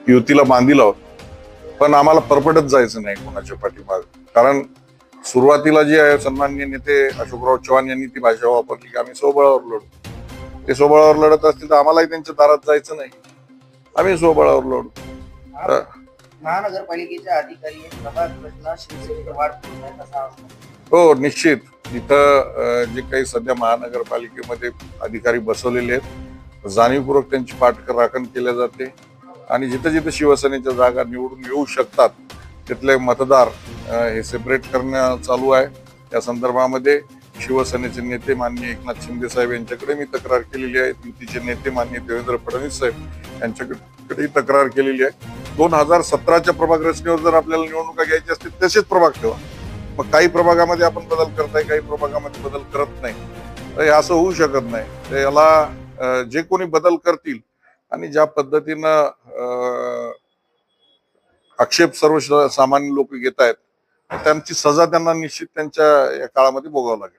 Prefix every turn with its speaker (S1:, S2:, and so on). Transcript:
S1: युतीला बांधील आहोत, पण आम्हाला परपटत जायचं नाही कोणाच्या पाठीमाग. कारण सुरुवातीला जे आहे सन्माननीय नेते अशोकराव चव्हाण यांनी ती भाषा वापरली की आम्ही स्वबळावर लढू. ते स्वबळावर लढत असतील तर आम्हालाही त्यांच्या दारात जायचं नाही, आम्ही स्वबळावर लढू.
S2: महानगरपालिकेच्या अधिकारी प्रभाग रचना शिवसेनेची वाढ करून आहेत असा
S1: हो, निश्चित. इथं जे काही सध्या महानगरपालिकेमध्ये अधिकारी बसवलेले आहेत, जाणीवपूर्वक त्यांची पाठराखण केल्या जाते आणि जिथे जिथे शिवसेनेच्या जागा निवडून येऊ शकतात तिथले मतदार हे सेपरेट करणं चालू आहे. त्या संदर्भामध्ये शिवसेनेचे नेते माननीय एकनाथ शिंदे साहेब यांच्याकडे मी तक्रार केलेली आहे. युतीचे नेते माननीय देवेंद्र फडणवीस साहेब यांच्याकडे तक्रार केलेली आहे. 2017च्या प्रभाग रचनेवर जर आपल्याला निवडणुका घ्यायची असतील तसेच प्रभाग ठेवा. मग काही प्रभागामध्ये आपण बदल करताय, काही प्रभागामध्ये बदल करत नाही, तर हे असं होऊ शकत नाही. तर याला जे कोणी बदल करतील आणि ज्या पद्धतीनं आक्षेप सर्व सामान्य लोक घेत आहेत त्यांची सजा त्यांना निश्चित त्यांच्या या काळामध्ये भोगावं लागेल.